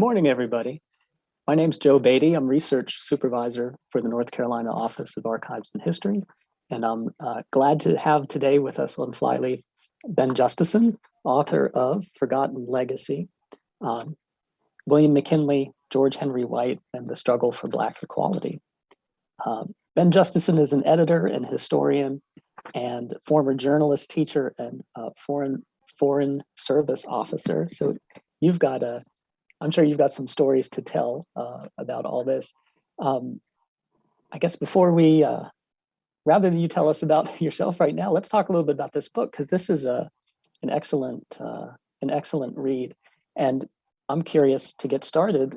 morning, everybody. My name's Joe Beatty. I'm research supervisor for the North Carolina Office of Archives and History, and I'm glad to have today with us on Flyleaf Ben Justesen, author of Forgotten Legacy, William McKinley, George Henry White, and the Struggle for Black Equality. Ben Justesen is an editor and historian and former journalist, teacher, and foreign service officer. So you've got I'm sure you've got some stories to tell about all this. I guess before we, rather than you tell us about yourself right now, let's talk a little bit about this book, because this is an excellent read. And I'm curious to get started.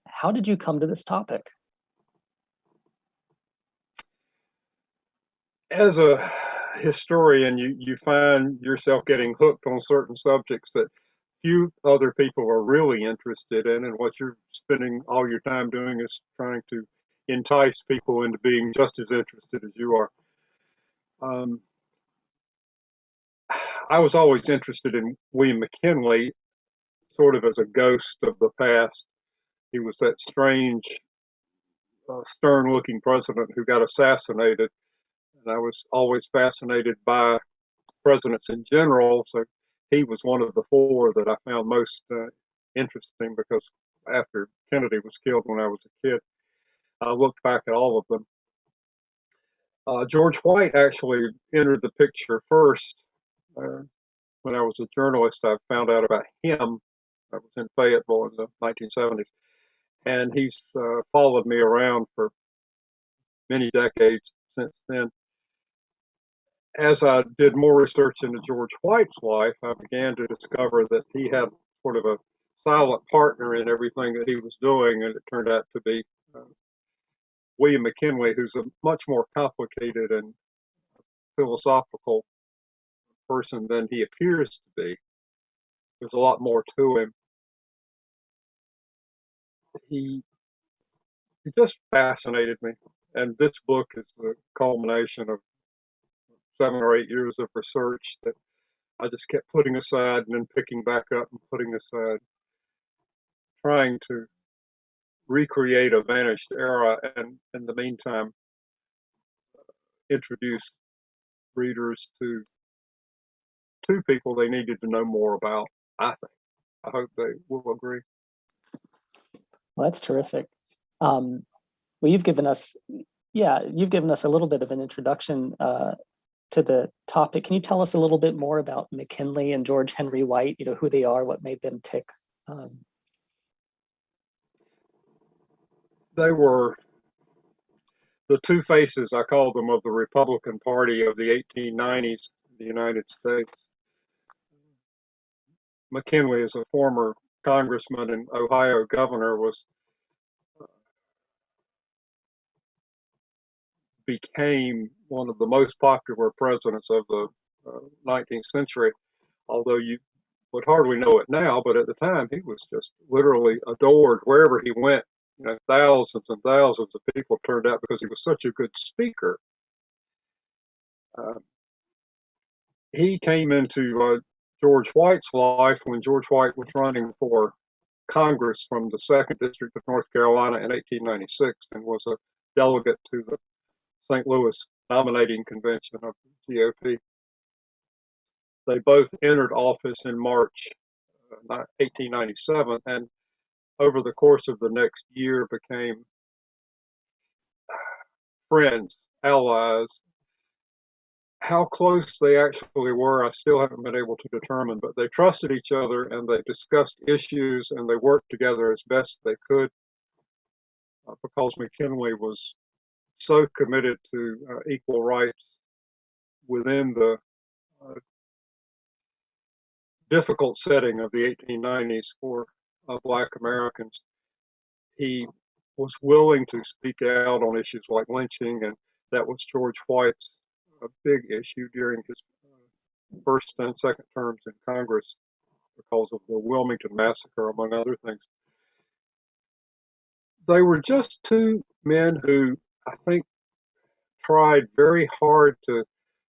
How did you come to this topic? As a historian, you find yourself getting hooked on certain subjects that few other people are really interested in, and what you're spending all your time doing is trying to entice people into being just as interested as you are. I was always interested in William McKinley, sort of as a ghost of the past. He was that strange, stern-looking president who got assassinated, and I was always fascinated by presidents in general, so he was one of the four that I found most interesting, because after Kennedy was killed when I was a kid, I looked back at all of them. George White actually entered the picture first. When I was a journalist, I found out about him. I was in Fayetteville in the 1970s, and he's followed me around for many decades since then. As I did more research into George White's life, I began to discover that he had sort of a silent partner in everything that he was doing, and it turned out to be William McKinley, who's a much more complicated and philosophical person than he appears to be. There's a lot more to him. He just fascinated me, and this book is the culmination of 7 or 8 years of research that I just kept putting aside and then picking back up and putting aside, trying to recreate a vanished era, and in the meantime introduce readers to two people they needed to know more about, I think. I hope they will agree. Well, that's terrific. Well, you've given us a little bit of an introduction to the topic. Can you tell us a little bit more about McKinley and George Henry White? You know, who they are, what made them tick? They were the two faces, I call them, of the Republican Party of the 1890s in the United States. McKinley, as a former congressman and Ohio governor, became one of the most popular presidents of the 19th century, although you would hardly know it now, but at the time he was just literally adored wherever he went. You know, thousands and thousands of people turned out because he was such a good speaker. He came into George White's life when George White was running for Congress from the 2nd District of North Carolina in 1896 and was a delegate to the St. Louis nominating convention of the GOP. They both entered office in March 1897, and over the course of the next year became friends, allies. How close they actually were, I still haven't been able to determine, but they trusted each other and they discussed issues and they worked together as best they could, because McKinley was so committed to equal rights within the difficult setting of the 1890s for Black Americans. He was willing to speak out on issues like lynching, and that was George White's big issue during his first and second terms in Congress because of the Wilmington Massacre, among other things. They were just two men who, I think, tried very hard to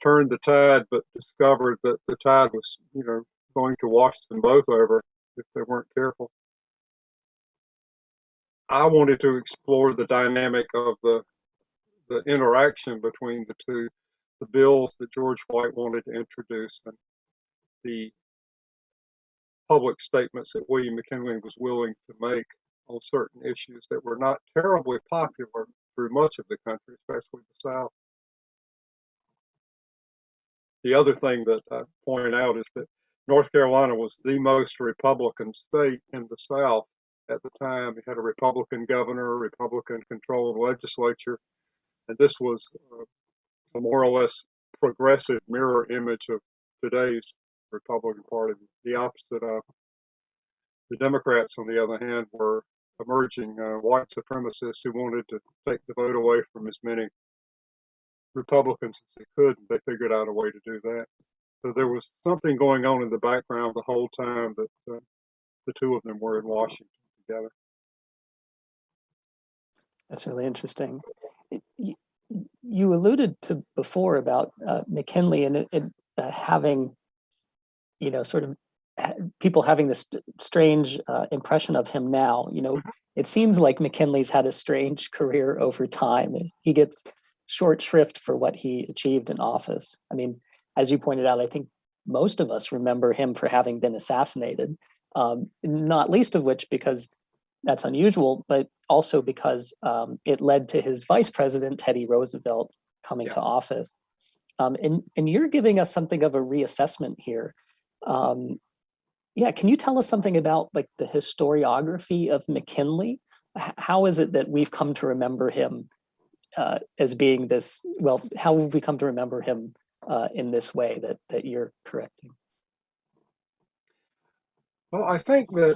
turn the tide, but discovered that the tide was, going to wash them both over if they weren't careful. I wanted to explore the dynamic of the interaction between the two, the bills that George White wanted to introduce, and the public statements that William McKinley was willing to make on certain issues that were not terribly popular through much of the country, especially the South. The other thing that I point out is that North Carolina was the most Republican state in the South at the time. It had a Republican governor, a Republican-controlled legislature, and this was a more or less progressive mirror image of today's Republican Party. The opposite of the Democrats, on the other hand, were emerging white supremacists who wanted to take the vote away from as many Republicans as they could, and they figured out a way to do that. So there was something going on in the background the whole time that the two of them were in Washington together. That's really interesting. You alluded to before about McKinley and it having, sort of people having this strange impression of him now. It seems like McKinley's had a strange career over time. He gets short shrift for what he achieved in office. I mean, as you pointed out, I think most of us remember him for having been assassinated, not least of which because that's unusual, but also because it led to his vice president, Teddy Roosevelt, coming to office. And you're giving us something of a reassessment here. Can you tell us something about like the historiography of McKinley? How is it that we've come to remember him as being this? Well, how have we come to remember him in this way that you're correcting? Well, I think that,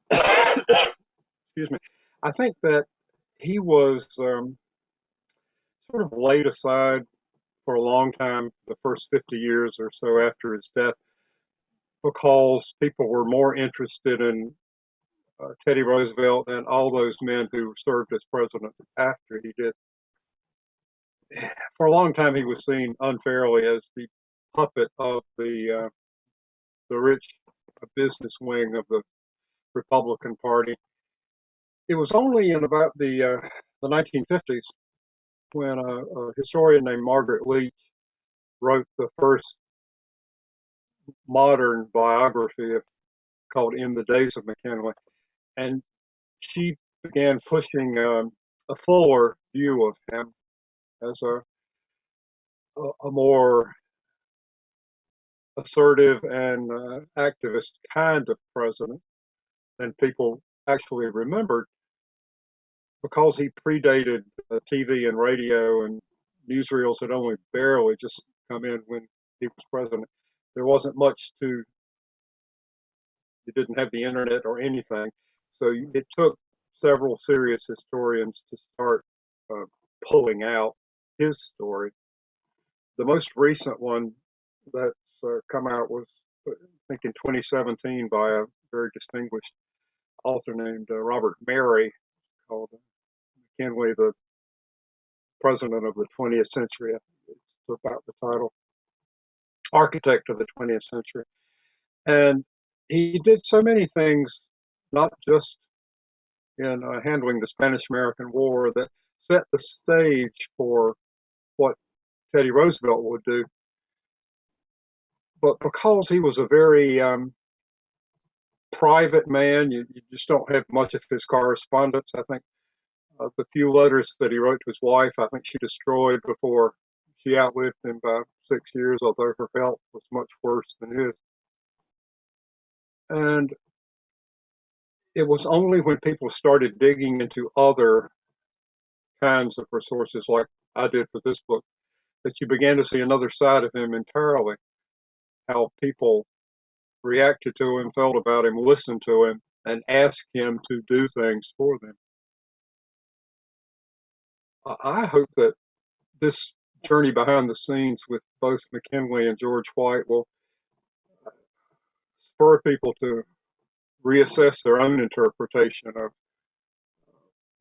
excuse me, I think that he was sort of laid aside for a long time, the first 50 years or so after his death, because people were more interested in Teddy Roosevelt and all those men who served as president after he did. For a long time, he was seen unfairly as the puppet of the rich business wing of the Republican Party. It was only in about the 1950s when a historian named Margaret Leach wrote the first modern biography called "In the Days of McKinley," and she began pushing a fuller view of him as a more assertive and activist kind of president than people actually remembered, because he predated TV and radio, and newsreels had only barely just come in when he was president. There wasn't much to, you didn't have the internet or anything. So it took several serious historians to start pulling out his story. The most recent one that's come out was, I think, in 2017 by a very distinguished author named Robert Mary, called McKinley, the President of the 20th Century. It's about the title, Architect of the 20th Century. And he did so many things, not just in handling the Spanish-American War, that set the stage for what Teddy Roosevelt would do. But because he was a very private man, you just don't have much of his correspondence. I think the few letters that he wrote to his wife, I think she destroyed before she outlived him by 6 years, although her health was much worse than his. And it was only when people started digging into other kinds of resources, like I did for this book, that you began to see another side of him entirely, how people reacted to him, felt about him, listened to him, and asked him to do things for them. I hope that this journey behind the scenes with both McKinley and George White will spur people to reassess their own interpretation of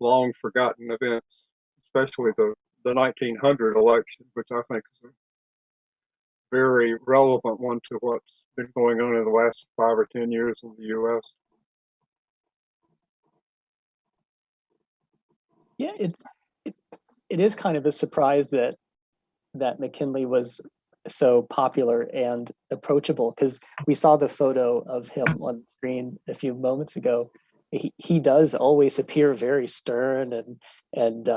long forgotten events, especially the 1900 election, which I think is a very relevant one to what's been going on in the last 5 or 10 years in the U.S. Yeah, it, it is kind of a surprise that McKinley was so popular and approachable, because we saw the photo of him on the screen a few moments ago. He does always appear very stern and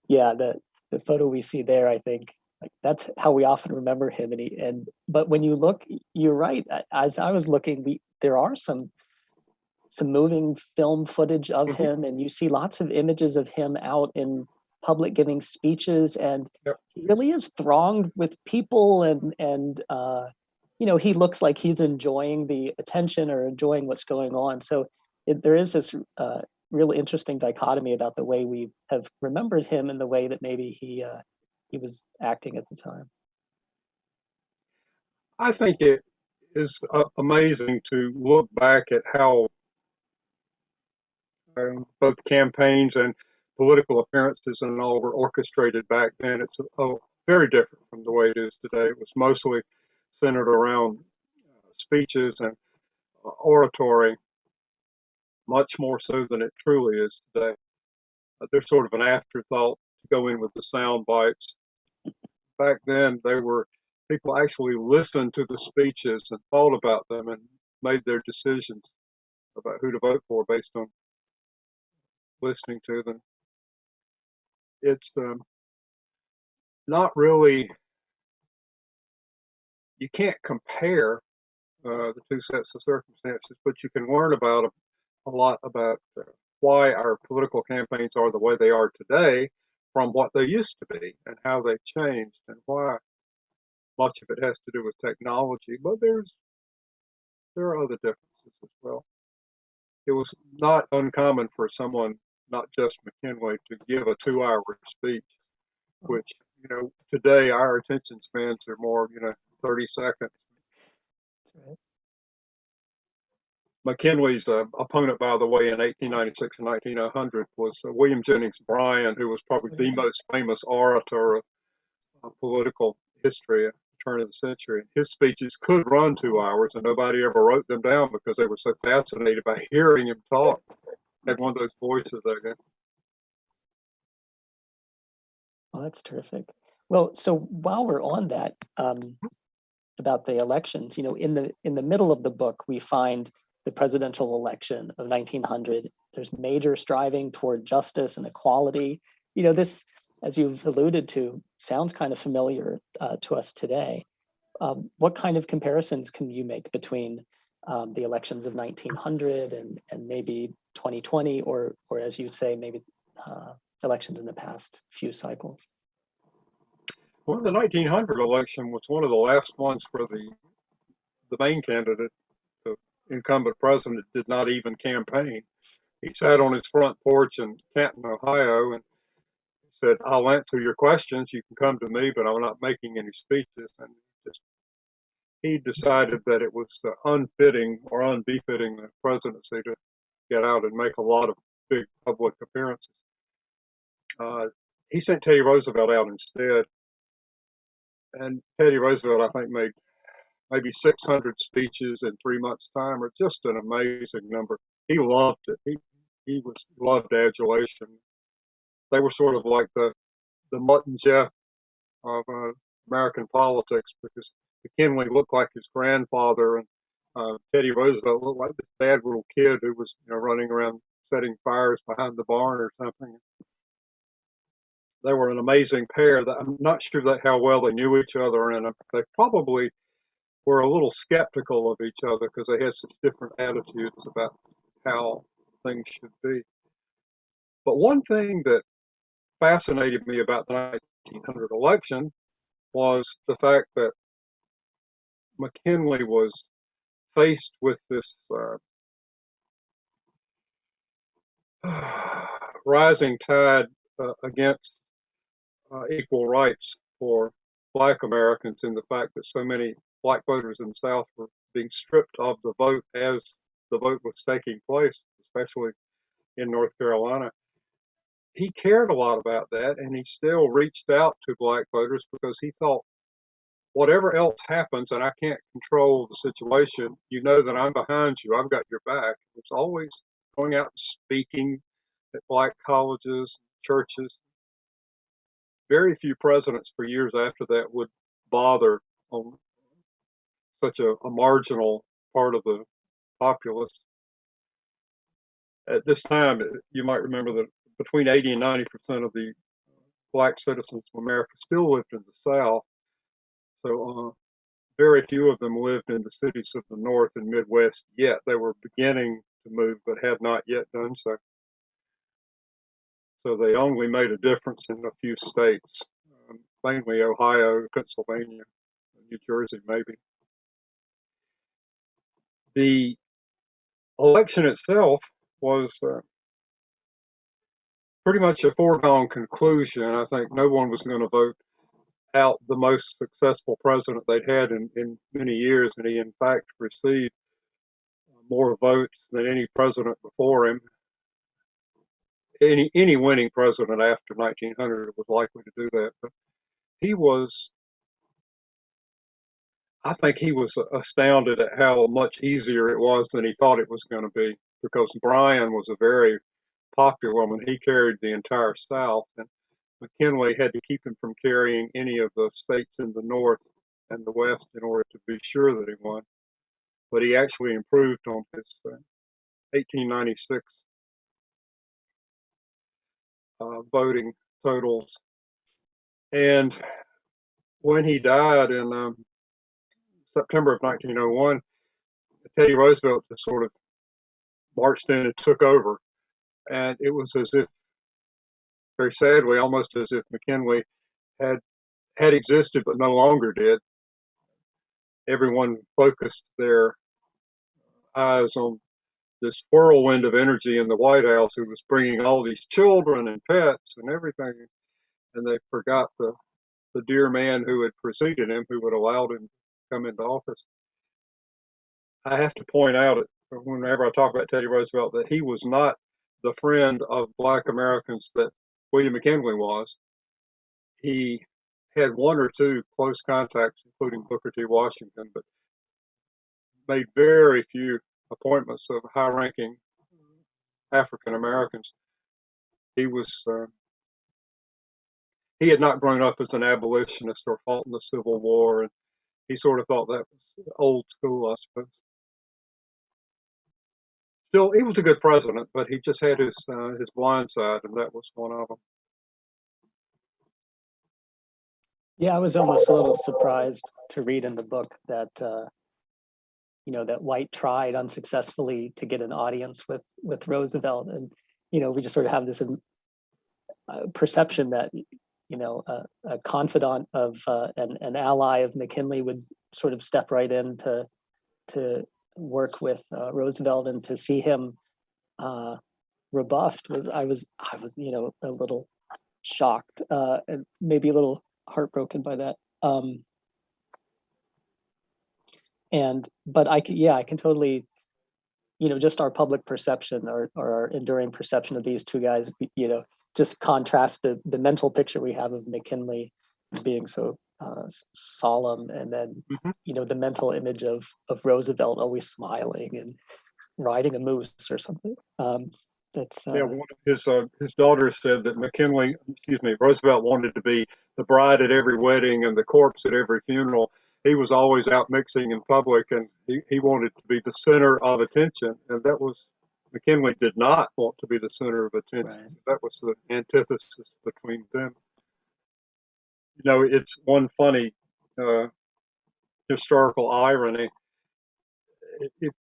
yeah, the photo we see there, I think like that's how we often remember him. And but when you look, you're right. As I was looking, there are some moving film footage of Mm-hmm. him, and you see lots of images of him out in public giving speeches, and Yep. he really is thronged with people, and you know, he looks like he's enjoying the attention or enjoying what's going on. So there is this really interesting dichotomy about the way we have remembered him and the way that maybe he was acting at the time. I think it is amazing to look back at how both campaigns and political appearances and all were orchestrated back then. It's very different from the way it is today. It was mostly centered around speeches and oratory, much more so than it truly is today. They're sort of an afterthought to go in with the sound bites. Back then, they were people actually listened to the speeches and thought about them and made their decisions about who to vote for based on listening to them. It's not really, you can't compare the two sets of circumstances, but you can learn about a lot about why our political campaigns are the way they are today from what they used to be and how they've changed and why much of it has to do with technology, but there are other differences as well. It was not uncommon for someone, not just McKinley, to give a 2 hour speech, which, you know, today our attention spans are more, 30 seconds. McKinley's opponent, by the way, in 1896 and 1900 was William Jennings Bryan, who was probably the most famous orator of political history at the turn of the century. His speeches could run 2 hours, and nobody ever wrote them down because they were so fascinated by hearing him talk. Had one of those voices again. Oh, that's terrific. Well, so while we're on that, about the elections, you know, in the middle of the book, we find the presidential election of 1900. There's major striving toward justice and equality. You know, this, as you've alluded to, sounds kind of familiar to us today. What kind of comparisons can you make between the elections of 1900 and maybe 2020, or as you say, maybe elections in the past few cycles? Well, the 1900 election was one of the last ones for the main candidate. The incumbent president did not even campaign. He sat on his front porch in Canton, Ohio, and said, "I'll answer your questions. You can come to me, but I'm not making any speeches." And just he decided that it was unfitting or unbefitting the presidency to get out and make a lot of big public appearances. He sent Teddy Roosevelt out instead, and Teddy Roosevelt, I think, made maybe 600 speeches in 3 months' time, or just an amazing number. He loved it. He was loved adulation. They were sort of like the Mutt and Jeff of American politics, because McKinley looked like his grandfather, and Teddy Roosevelt looked like this bad little kid who was, running around setting fires behind the barn or something. They were an amazing pair. I'm not sure that how well they knew each other, and they probably were a little skeptical of each other because they had such different attitudes about how things should be. But one thing that fascinated me about the 1900 election was the fact that McKinley was faced with this rising tide against equal rights for Black Americans, in the fact that so many Black voters in the South were being stripped of the vote as the vote was taking place, especially in North Carolina. He cared a lot about that, and he still reached out to Black voters because he thought, whatever else happens, and I can't control the situation, you know that I'm behind you. I've got your back. He was always going out and speaking at Black colleges, churches. Very few presidents for years after that would bother on such a marginal part of the populace. At this time, you might remember that between 80 and 90% of the black citizens of America still lived in the South. So very few of them lived in the cities of the North and Midwest yet. They were beginning to move, but had not yet done so. So they only made a difference in a few states, mainly Ohio, Pennsylvania, New Jersey, maybe. The election itself was pretty much a foregone conclusion. I think no one was going to vote out the most successful president they'd had in many years, and he in fact received more votes than any president before him. Any winning president after 1900 was likely to do that, but he was, I think he was astounded at how much easier it was than he thought it was going to be, because Bryan was a very popular woman. He carried the entire South, and McKinley had to keep him from carrying any of the states in the North and the West in order to be sure that he won. But he actually improved on his 1896 voting totals. And when he died in September of 1901, Teddy Roosevelt just sort of marched in and took over. And it was as if, very sadly, almost as if McKinley had existed but no longer did. Everyone focused their eyes on this whirlwind of energy in the White House, who was bringing all these children and pets and everything, and they forgot the dear man who had preceded him, who had allowed him to come into office. I have to point out, whenever I talk about Teddy Roosevelt, that he was not the friend of Black Americans that William McKinley was. He had one or two close contacts, including Booker T. Washington, but made very few appointments of high-ranking African Americans. He had not grown up as an abolitionist or fought in the Civil War, and he sort of thought that was old school, I suppose. Still, he was a good president, but he just had his blind side, and that was one of them. Yeah, I was almost a little surprised to read in the book that that White tried unsuccessfully to get an audience with Roosevelt, and we just sort of have this perception that a confidant of an ally of McKinley would sort of step right in to work with Roosevelt, and to see him rebuffed I was a little shocked and maybe a little heartbroken by that. But I can totally, just our public perception or our enduring perception of these two guys, just contrast the mental picture we have of McKinley being so solemn, and then the mental image of Roosevelt always smiling and riding a moose or something. That's one of his daughters said that Roosevelt wanted to be the bride at every wedding and the corpse at every funeral. He was always out mixing in public, and he wanted to be the center of attention, and that was, McKinley did not want to be the center of attention. Right. That was the antithesis between them. It's one funny historical irony.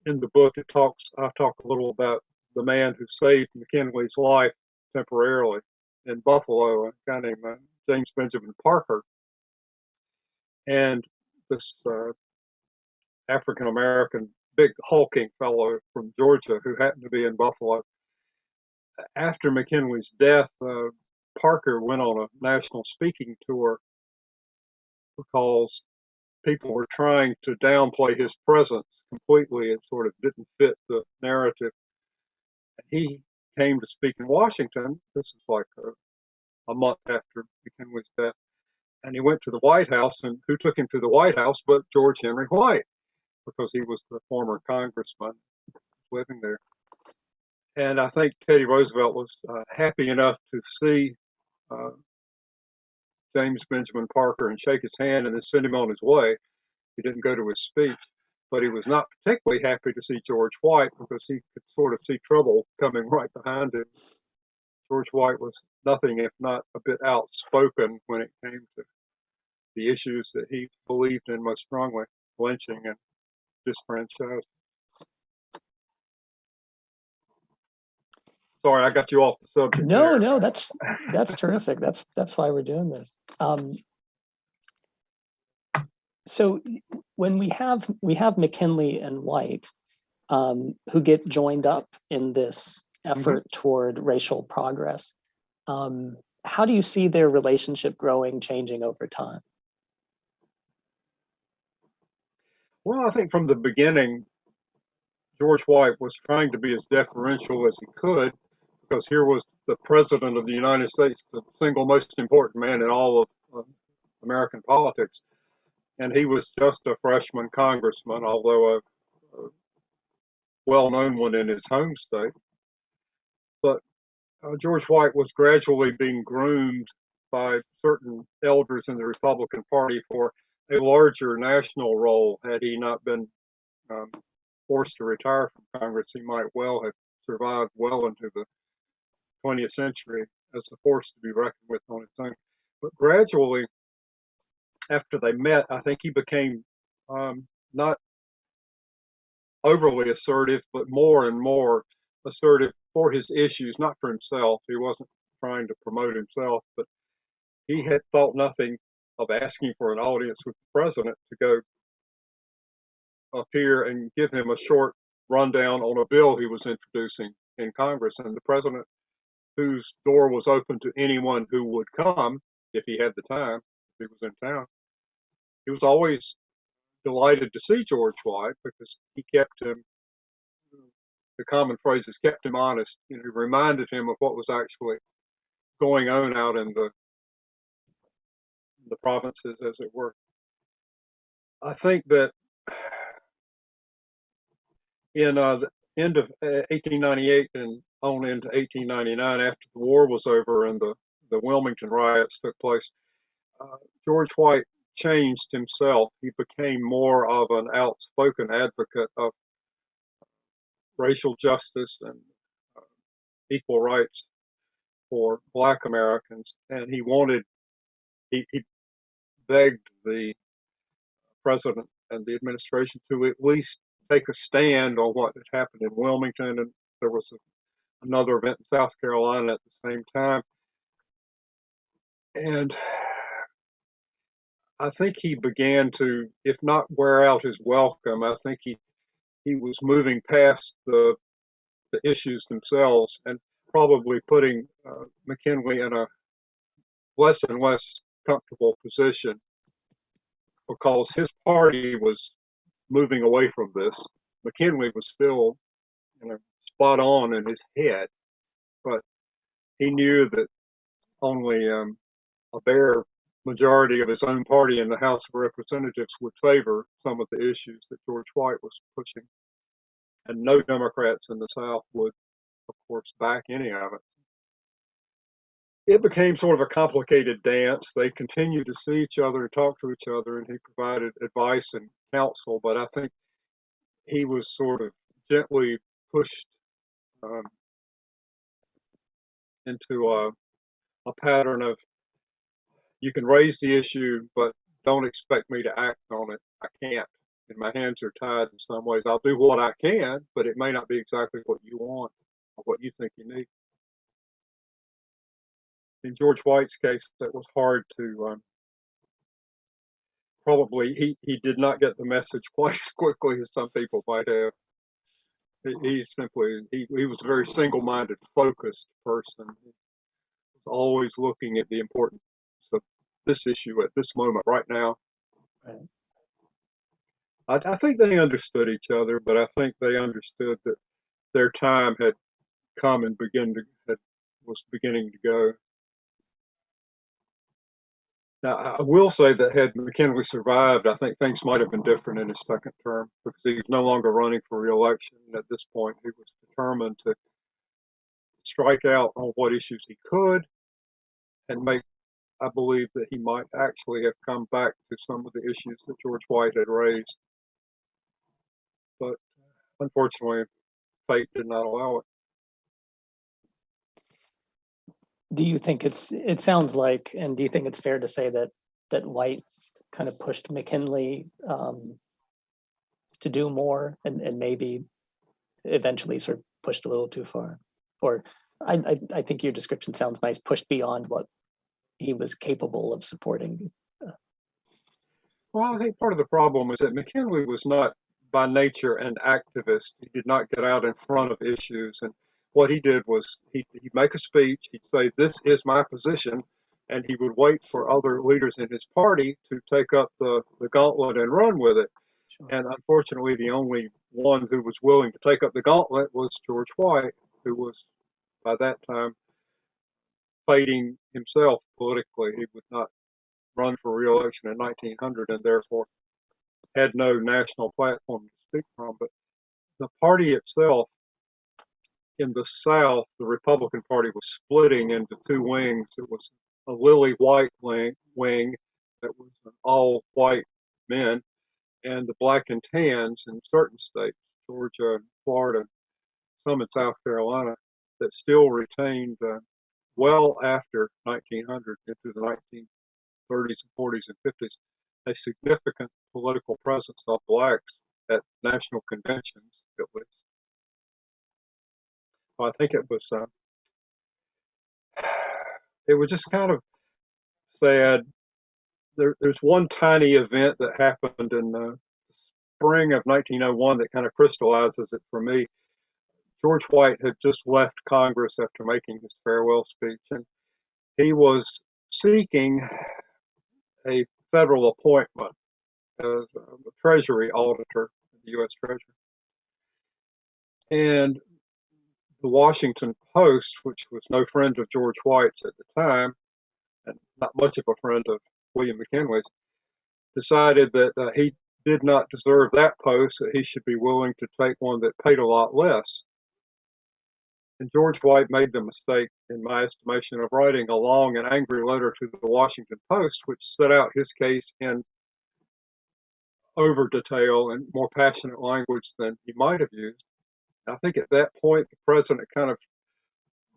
In the book, I talk a little about the man who saved McKinley's life temporarily in Buffalo, a guy named James Benjamin Parker. And this African-American, big hulking fellow from Georgia who happened to be in Buffalo. After McKinley's death, Parker went on a national speaking tour because people were trying to downplay his presence completely. It sort of didn't fit the narrative. He came to speak in Washington. This is like a month after McKinley's death. And he went to the White House, and who took him to the White House but George Henry White, because he was the former congressman living there. And I think Teddy Roosevelt was happy enough to see uh, James Benjamin Parker and shake his hand and then send him on his way. He didn't go to his speech, but he was not particularly happy to see George White because he could sort of see trouble coming right behind him. George White was nothing if not a bit outspoken when it came to the issues that he believed in most strongly, lynching and disfranchisement. Sorry, I got you off the subject. No, that's terrific. That's why we're doing this. So when we have McKinley and White, who get joined up in this effort toward racial progress, how do you see their relationship growing, changing over time? Well, I think from the beginning, George White was trying to be as deferential as he could because here was the President of the United States, the single most important man in all of American politics. And he was just a freshman congressman, although a well-known one in his home state. But George White was gradually being groomed by certain elders in the Republican Party for a larger national role. Had he not been um, forced to retire from Congress, he might well have survived well into the 20th century as a force to be reckoned with on its own. But gradually, after they met, I think he became not overly assertive, but more and more assertive for his issues, not for himself. He wasn't trying to promote himself, but he had thought nothing of asking for an audience with the president to go appear and give him a short rundown on a bill he was introducing in Congress. And the president, whose door was open to anyone who would come if he had the time, if he was in town, he was always delighted to see George White because he kept him, the common phrase is kept him honest. You know, he reminded him of what was actually going on out in the provinces, as it were. I think that in the end of 1898 and on into 1899, after the war was over and the Wilmington riots took place, George White changed himself. He became more of an outspoken advocate of racial justice and uh, equal rights for Black Americans, and he begged the president and the administration to at least take a stand on what had happened in Wilmington, and there was another event in South Carolina at the same time. And I think he began to, if not wear out his welcome, I think he was moving past the issues themselves and probably putting McKinley in a less and less comfortable position because his party was moving away from this. McKinley was still, you know, spot on in his head, but he knew that only a bare majority of his own party in the House of Representatives would favor some of the issues that George White was pushing, and no Democrats in the South would, of course, back any of it. It became sort of a complicated dance. They continued to see each other and talk to each other, and he provided advice and counsel, but I think he was sort of gently pushed um, into a pattern of you can raise the issue, but don't expect me to act on it. I can't. And my hands are tied in some ways. I'll do what I can, but it may not be exactly what you want or what you think you need. In George White's case, that was hard to probably, he did not get the message quite as quickly as some people might have. He simply, he was a very single-minded, focused person. He was always looking at the importance of this issue at this moment, right now. Right. I think they understood each other, but I think they understood that their time had come and was beginning to go. Now, I will say that had McKinley survived, I think things might have been different in his second term because he was no longer running for re-election. At this point, he was determined to strike out on what issues he could and I believe that he might actually have come back to some of the issues that George White had raised. But unfortunately, fate did not allow it. Do you think it sounds like, and do you think it's fair to say that White kind of pushed McKinley to do more and maybe eventually sort of pushed a little too far? Or I think your description sounds nice, pushed beyond what he was capable of supporting. Well, I think part of the problem is that McKinley was not by nature an activist. He did not get out in front of issues. And what he did was he'd make a speech, he'd say, "This is my position," and he would wait for other leaders in his party to take up the gauntlet and run with it. Sure. And unfortunately, the only one who was willing to take up the gauntlet was George White, who was by that time fighting himself politically. He would not run for re-election in 1900 and therefore had no national platform to speak from. But the party itself in the South, the Republican Party was splitting into two wings. It was a lily white wing that was an all white men, and the black and tans in certain states, Georgia, Florida, some in South Carolina, that still retained well after 1900 into the 1930s and 40s and 50s a significant political presence of blacks at national conventions, at least. I think it was just kind of sad. There's one tiny event that happened in the spring of 1901 that kind of crystallizes it for me. George White had just left Congress after making his farewell speech, and he was seeking a federal appointment as a Treasury auditor in the U.S. Treasury. And the Washington Post, which was no friend of George White's at the time, and not much of a friend of William McKinley's, decided that he did not deserve that post, that he should be willing to take one that paid a lot less. And George White made the mistake, in my estimation, of writing a long and angry letter to the Washington Post, which set out his case in over detail and more passionate language than he might have used. I think at that point, the president kind of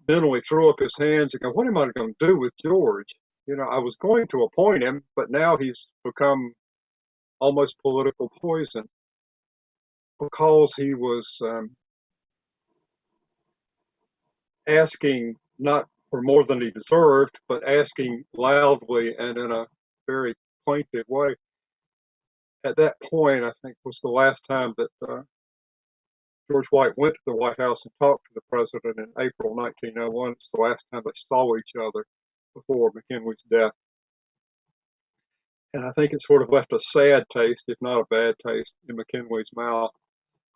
mentally threw up his hands and go, "What am I going to do with George? You know, I was going to appoint him, but now he's become almost political poison because he was asking not for more than he deserved, but asking loudly and in a very plaintive way." At that point, I think was the last time that George White went to the White House and talked to the president in April 1901. It's the last time they saw each other before McKinley's death. And I think it sort of left a sad taste, if not a bad taste, in McKinley's mouth,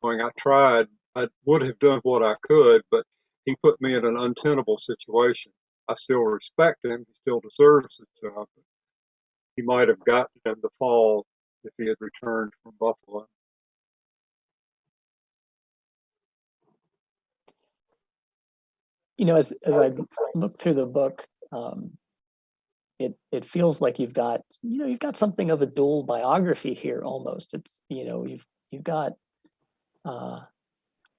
going, "I tried, I would have done what I could, but he put me in an untenable situation. I still respect him, he still deserves the job. He might have gotten in the fall if he had returned from Buffalo." You know, as I look through the book, it feels like you've got something of a dual biography here almost. It's you've got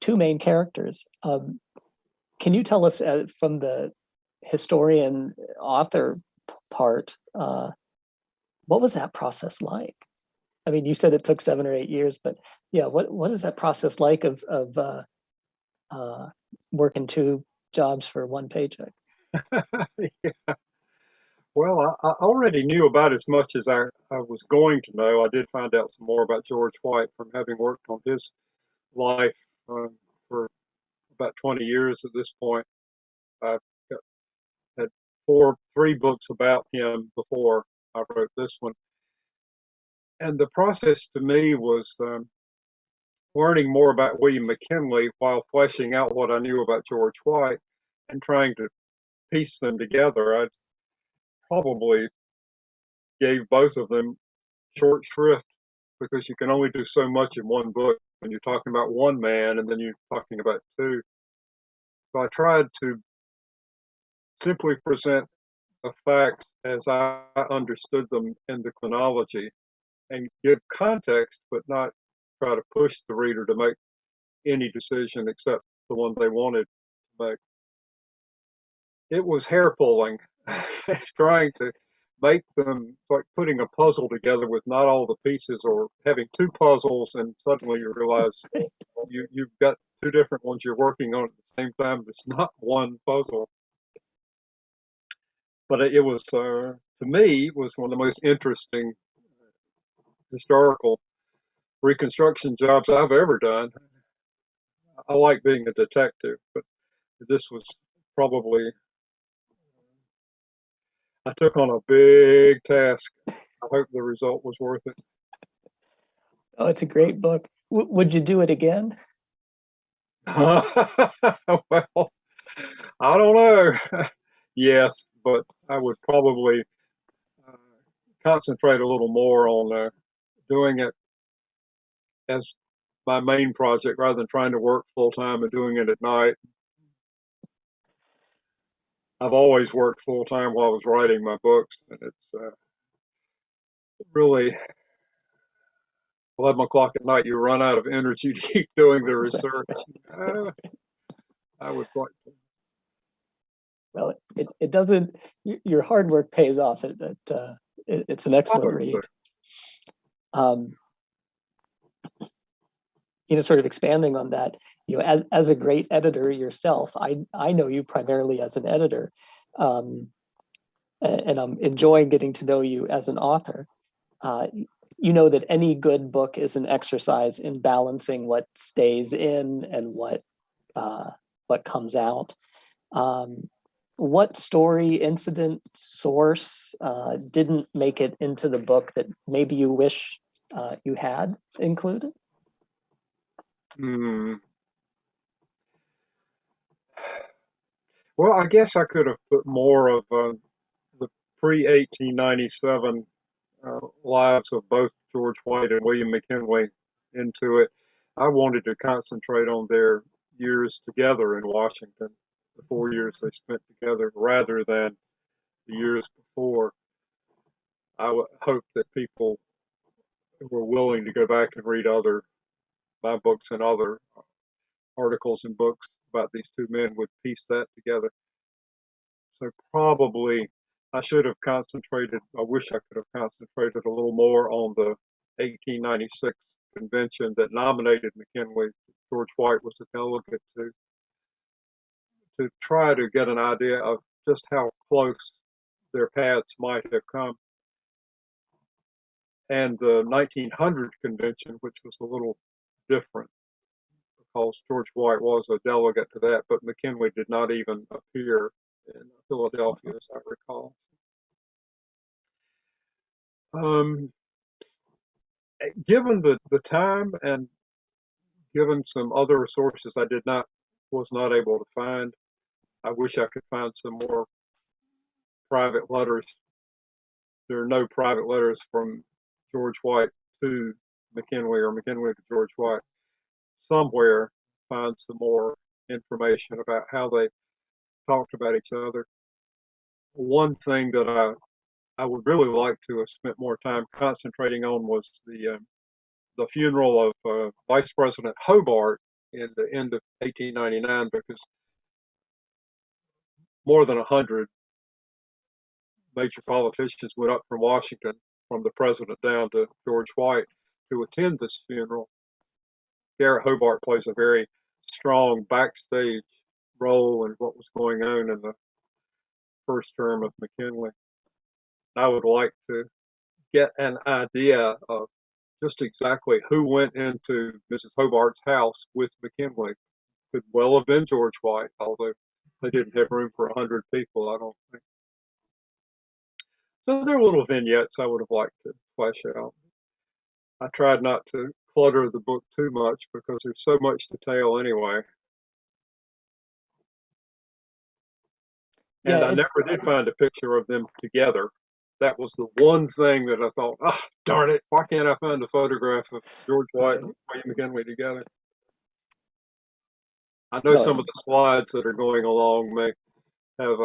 two main characters. Can you tell us from the historian author part, what was that process like? I mean, you said it took 7 or 8 years, but yeah, what is that process like of working two jobs for one paycheck? Yeah. Well, I already knew about as much as I was going to know. I did find out some more about George White from having worked on his life for about 20 years at this point. I've had 3 books about him before I wrote this one. And the process to me was learning more about William McKinley while fleshing out what I knew about George White and trying to piece them together. I probably gave both of them short shrift because you can only do so much in one book when you're talking about one man and then you're talking about two. So I tried to simply present the facts as I understood them in the chronology and give context, but not try to push the reader to make any decision except the one they wanted to make. It was hair pulling, trying to make them like putting a puzzle together with not all the pieces, or having two puzzles and suddenly you realize you've got two different ones you're working on at the same time. It's not one puzzle. But it was, to me, it was one of the most interesting historical reconstruction jobs I've ever done. I like being a detective, but this was probably, I took on a big task. I hope the result was worth it. Oh, it's a great book. Would you do it again? Well, I don't know. Yes, but I would probably uh, concentrate a little more on doing it as my main project rather than trying to work full time and doing it at night. I've always worked full time while I was writing my books, and it's really 11 o'clock at night. You run out of energy to keep doing the research. Right. I would like to. Well, it doesn't. Your hard work pays off. It's an excellent read. Sort of expanding on that, as a great editor yourself, I know you primarily as an editor, and I'm enjoying getting to know you as an author. You know that any good book is an exercise in balancing what stays in and what comes out. What story, incident, source didn't make it into the book that maybe you wish you had included? Well, I guess I could have put more of the pre-1897 lives of both George White and William McKinley into it. I wanted to concentrate on their years together in Washington, the 4 years they spent together, rather than the years before. I would hope that people were willing to go back and read my books and other articles and books about these two men would piece that together. So probably I should have concentrated, I wish I could have concentrated a little more on the 1896 convention that nominated McKinley. George White was a delegate to try to get an idea of just how close their paths might have come. And the 1900 convention, which was a little different because George White was a delegate to that, but McKinley did not even appear in Philadelphia, as I recall. Given the time and given some other sources I was not able to find, I wish I could find some more private letters. There are no private letters from George White to McKinley or McKinley to George White. Somewhere find some more information about how they talked about each other. One thing that I would really like to have spent more time concentrating on was the funeral of Vice President Hobart in the end of 1899, because more than 100 major politicians went up from Washington, from the president down to George White, to attend this funeral. Garrett Hobart plays a very strong backstage role in what was going on in the first term of McKinley. I would like to get an idea of just exactly who went into Mrs. Hobart's house with McKinley. Could well have been George White, although they didn't have room for 100 people, I don't think. So there are little vignettes I would have liked to flesh out. I tried not to clutter the book too much because there's so much to tell anyway. And I never did find a picture of them together. That was the one thing that I thought, oh, darn it, why can't I find a photograph of George White and William McKinley together? I know some of the slides that are going along may have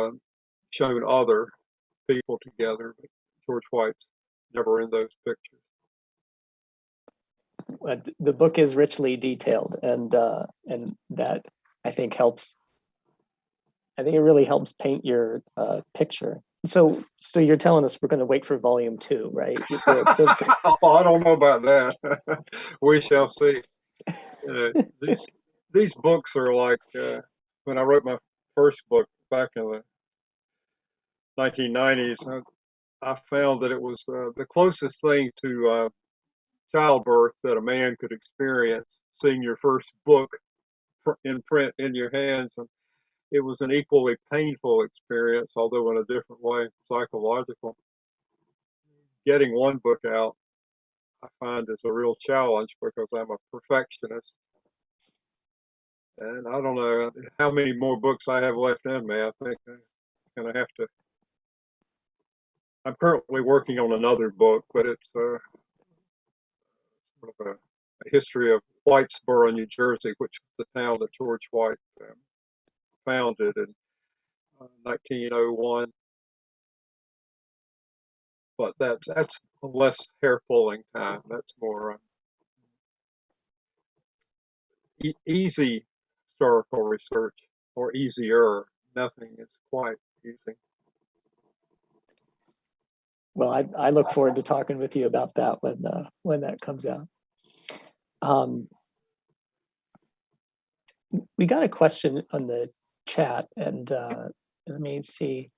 shown other people together, but George White's never in those pictures. The book is richly detailed, and that I think helps. I think it really helps paint your picture. So you're telling us we're going to wait for volume 2, right? I don't know about that. We shall see. These books are like when I wrote my first book back in the 1990s. I found that it was the closest thing to childbirth that a man could experience, seeing your first book in print in your hands. And it was an equally painful experience, although in a different way, psychological. Getting one book out, I find, is a real challenge because I'm a perfectionist. And I don't know how many more books I have left in me. I think I'm going to have to. I'm currently working on another book, but it's sort of a history of Whitesboro, New Jersey, which is the town that George White founded in 1901. But that's a less hair-pulling time. That's more easy historical research, or easier. Nothing is quite easy. Well, I look forward to talking with you about that when that comes out. We got a question on the chat, and let me see.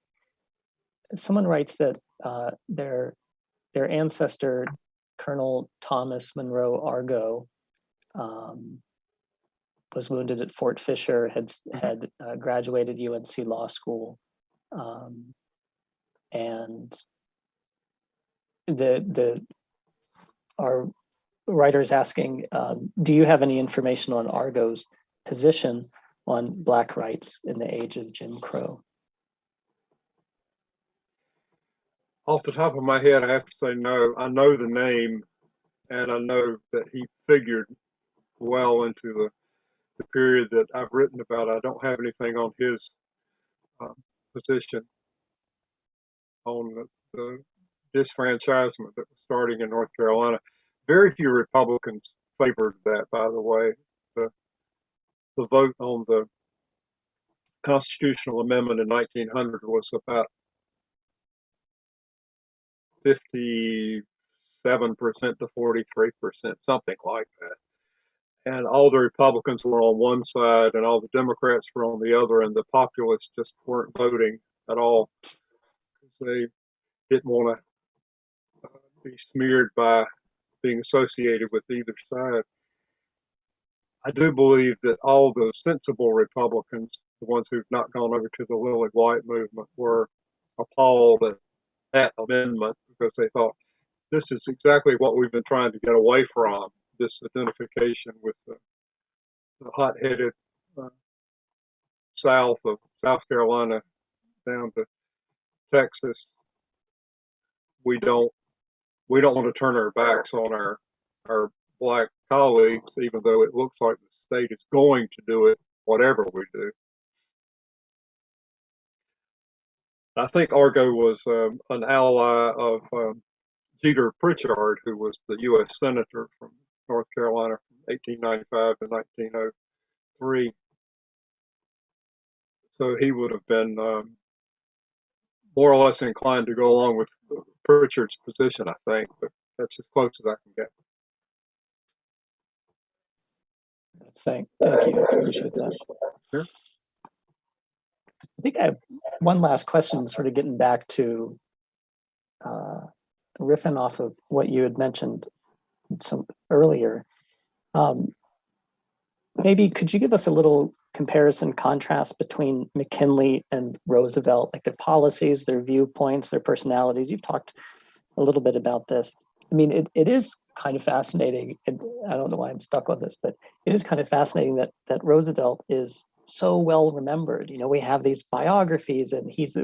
Someone writes that their ancestor, Colonel Thomas Monroe Argo, was wounded at Fort Fisher, had graduated UNC Law School, and our writer is asking, do you have any information on Argo's position on Black rights in the age of Jim Crow? Off the top of my head, I have to say no. I know the name, and I know that he figured well into the period that I've written about. I don't have anything on his position on the disfranchisement that was starting in North Carolina. Very few Republicans favored that, by the way. The vote on the constitutional amendment in 1900 was about 57% to 43%, something like that. And all the Republicans were on one side and all the Democrats were on the other, and the populists just weren't voting at all because they didn't want to be smeared by being associated with either side. I do believe that all the sensible Republicans, the ones who've not gone over to the Lily White movement, were appalled at that amendment because they thought this is exactly what we've been trying to get away from, this identification with the hot-headed south of South Carolina down to Texas. We don't want to turn our backs on our Black colleagues, even though it looks like the state is going to do it, whatever we do. I think Argo was an ally of Jeter Pritchard, who was the U.S. Senator from North Carolina from 1895 to 1903. So he would have been more or less inclined to go along with Pritchard's position, I think, but that's as close as I can get. Thank you. I appreciate that. Sure. I think I have one last question, sort of getting back to riffing off of what you had mentioned some earlier. Maybe could you give us a little comparison, contrast between McKinley and Roosevelt, like their policies, their viewpoints, their personalities? You've talked a little bit about this. I mean, it is kind of fascinating, and I don't know why I'm stuck on this, but it is kind of fascinating that Roosevelt is so well remembered. You know, we have these biographies, and he's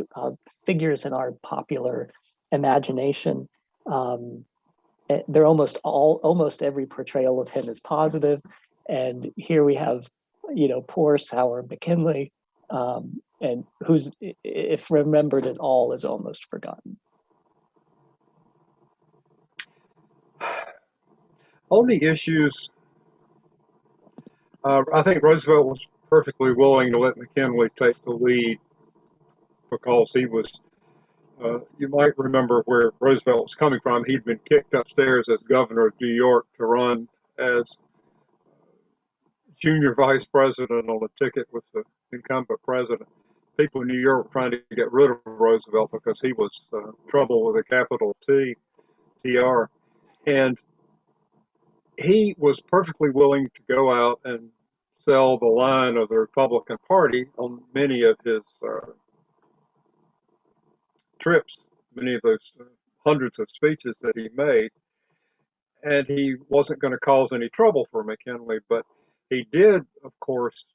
figures in our popular imagination. They're almost every portrayal of him is positive, and here we have, you know, poor, sour McKinley, and who's, if remembered at all, is almost forgotten? On the issues, I think Roosevelt was perfectly willing to let McKinley take the lead because he was, you might remember where Roosevelt was coming from. He'd been kicked upstairs as governor of New York to run as junior vice president on a ticket with the incumbent president. People in New York were trying to get rid of Roosevelt because he was trouble with a capital T, TR. And he was perfectly willing to go out and sell the line of the Republican Party on many of his trips, many of those hundreds of speeches that he made. And he wasn't going to cause any trouble for McKinley, but he did, of course,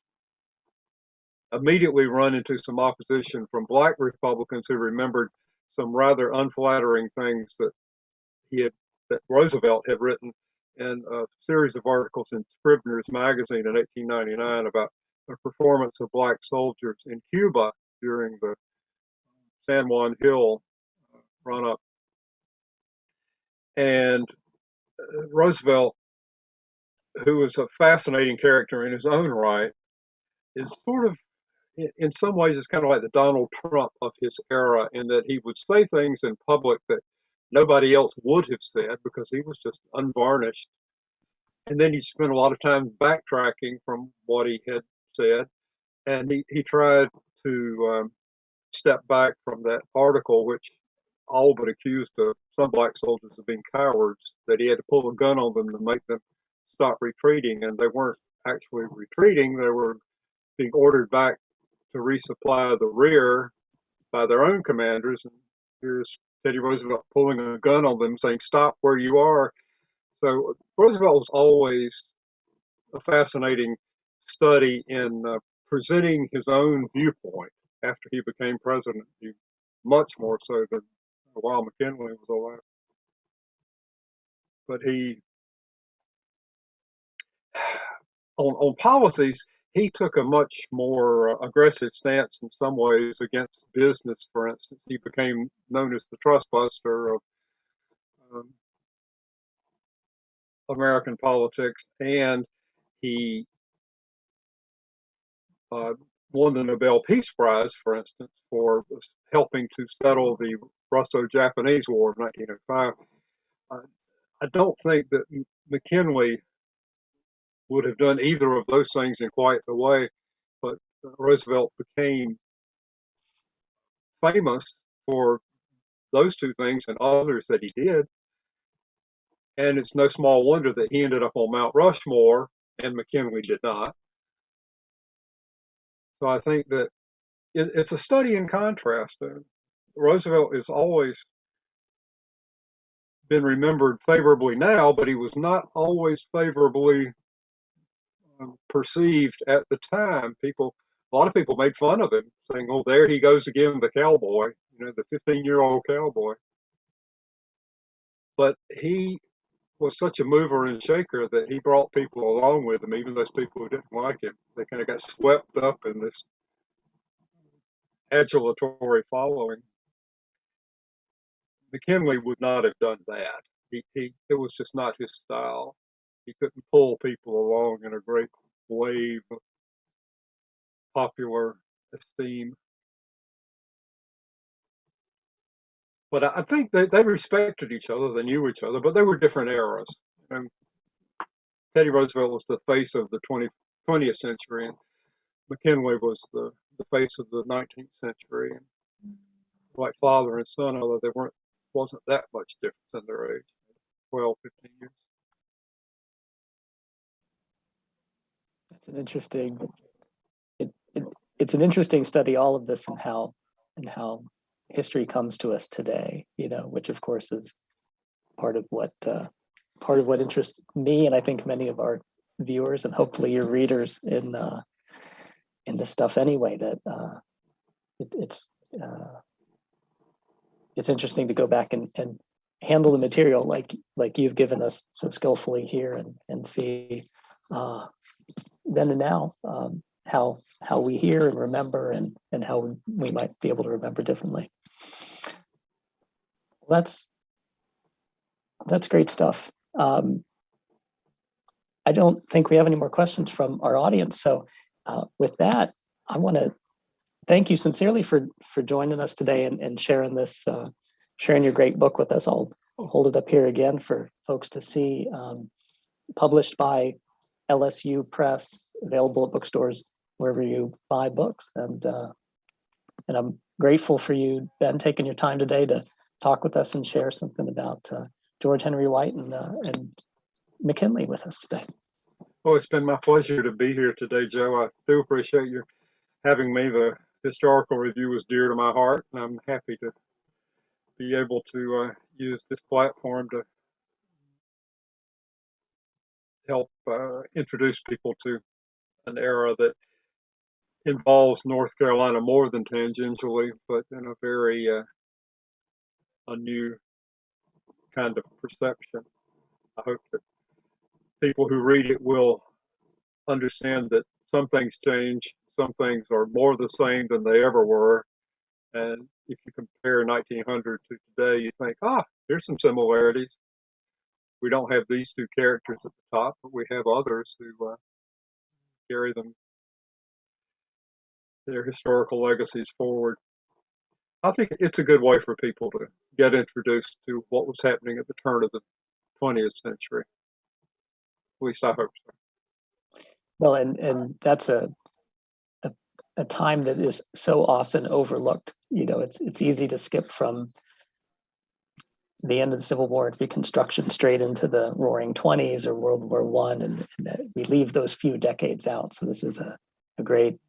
immediately run into some opposition from black Republicans who remembered some rather unflattering things that that Roosevelt had written in a series of articles in Scribner's magazine in 1899 about the performance of black soldiers in Cuba during the San Juan Hill run-up. And Roosevelt, who is a fascinating character in his own right, is sort of, in some ways, it's kind of like the Donald Trump of his era, in that he would say things in public that nobody else would have said because he was just unvarnished. And then he spent a lot of time backtracking from what he had said. And he tried to step back from that article, which all but accused some black soldiers of being cowards, that he had to pull a gun on them to make them stop retreating. And they weren't actually retreating, they were being ordered back to resupply the rear by their own commanders. And here's Teddy Roosevelt pulling a gun on them, saying, "Stop where you are." So Roosevelt was always a fascinating study in presenting his own viewpoint after he became president, much more so than while McKinley was alive. But on policies, he took a much more aggressive stance in some ways against business, for instance. He became known as the trust buster of American politics, and he won the Nobel Peace Prize, for instance, for helping to settle the Russo-Japanese War of 1905. I don't think that McKinley would have done either of those things in quite the way, but Roosevelt became famous for those two things and others that he did. And it's no small wonder that he ended up on Mount Rushmore and McKinley did not. So I think that it's a study in contrast. Roosevelt has always been remembered favorably now, but he was not always favorably perceived at the time. A lot of people made fun of him, saying, "Oh, there he goes again, the cowboy, the 15-year-old cowboy." But he was such a mover and shaker that he brought people along with him, even those people who didn't like him. They kind of got swept up in this adulatory following. McKinley would not have done that. It was just not his style. He couldn't pull people along in a great wave of popular esteem. But I think they respected each other, they knew each other, but they were different eras. And Teddy Roosevelt was the face of the 20th century, and McKinley was the face of the 19th century. And like father and son, although there wasn't that much difference in their age, 12, 15 years. It's an interesting. It's an interesting study, all of this, and how history comes to us today. Which of course is part of what interests me, and I think many of our viewers, and hopefully your readers in this stuff anyway. That it's interesting to go back and handle the material like you've given us so skillfully here, and see then and now how we hear and remember, and how we might be able to remember differently. That's great stuff. I don't think we have any more questions from our audience. So with that, I want to thank you sincerely for joining us today and sharing this, sharing your great book with us. I'll hold it up here again for folks to see. Published by LSU Press, available at bookstores wherever you buy books. And I'm grateful for you, Ben, taking your time today to talk with us and share something about George Henry White and McKinley with us today. Oh, it's been my pleasure to be here today, Joe. I do appreciate you having me. The historical review is dear to my heart, and I'm happy to be able to use this platform to help introduce people to an era that involves North Carolina more than tangentially, but in a very a new kind of perception. I hope that people who read it will understand that some things change, some things are more the same than they ever were. And if you compare 1900 to today, you think, there's some similarities. We don't have these two characters at the top, but we have others who carry their historical legacies forward. I think it's a good way for people to get introduced to what was happening at the turn of the 20th century. At least I hope so. Well, and that's a time that is so often overlooked. You know, it's easy to skip from the end of the Civil War and Reconstruction straight into the Roaring '20s or World War I, and we leave those few decades out. So this is a great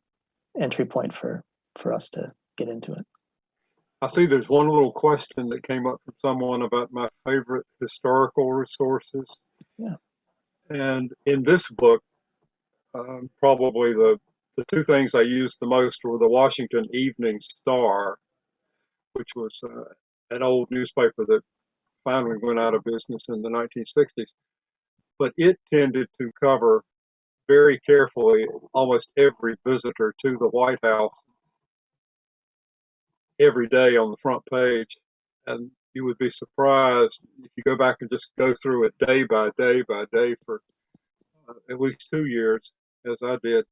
entry point for us to get into it. I see there's one little question that came up from someone about my favorite historical resources. Yeah. And in this book, probably the two things I used the most were the Washington Evening Star, which was an old newspaper that finally went out of business in the 1960s. But it tended to cover very carefully almost every visitor to the White House every day on the front page. And you would be surprised if you go back and just go through it day by day by day for at least 2 years, as I did.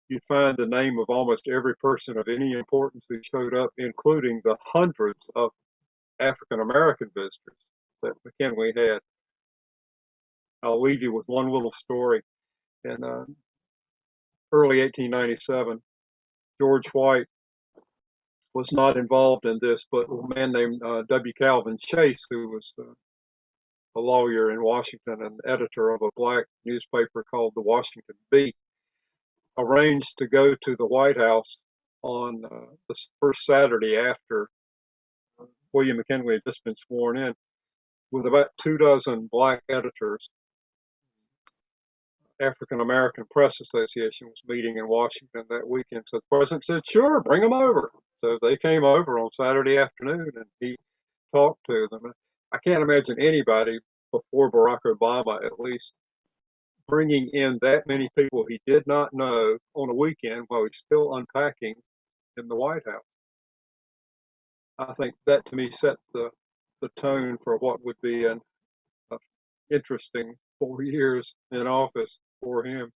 You'd find the name of almost every person of any importance who showed up, including the hundreds of African American visitors that McKinley had. I'll leave you with one little story. In early 1897, George White was not involved in this, but a man named W. Calvin Chase, who was a lawyer in Washington and editor of a black newspaper called the Washington Bee, arranged to go to the White House on the first Saturday after William McKinley had just been sworn in, with about 24 black editors. African American Press Association was meeting in Washington that weekend. So the president said, sure, bring them over. So they came over on Saturday afternoon and he talked to them. I can't imagine anybody before Barack Obama, at least, bringing in that many people he did not know on a weekend while he's still unpacking in the White House. I think that to me set the tone for what would be an interesting 4 years in office for him.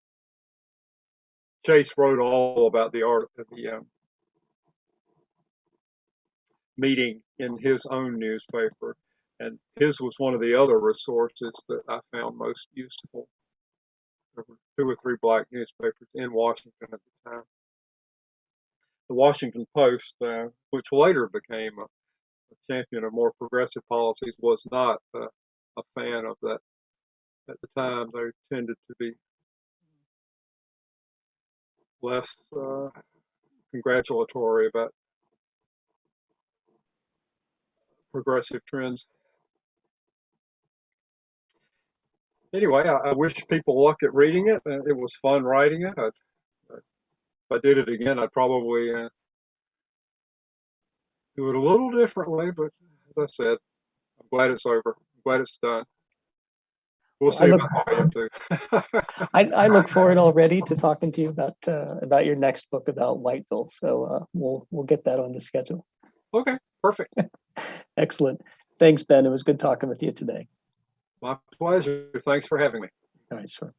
Chase wrote all about the art of the meeting in his own newspaper, and his was one of the other resources that I found most useful. There were 2 or 3 black newspapers in Washington at the time. The Washington Post, which later became a champion of more progressive policies, was not a fan of that at the time. They tended to be less congratulatory about progressive trends. Anyway, I wish people luck at reading it. It was fun writing it. If I did it again, I'd probably do it a little differently, but as I said, I'm glad it's over. I'm glad it's done. We'll I see look about volume two. I look forward already to talking to you about your next book about Whiteville. So we'll get that on the schedule. Okay, perfect. Excellent. Thanks, Ben. It was good talking with you today. My pleasure. Thanks for having me. All right, sure.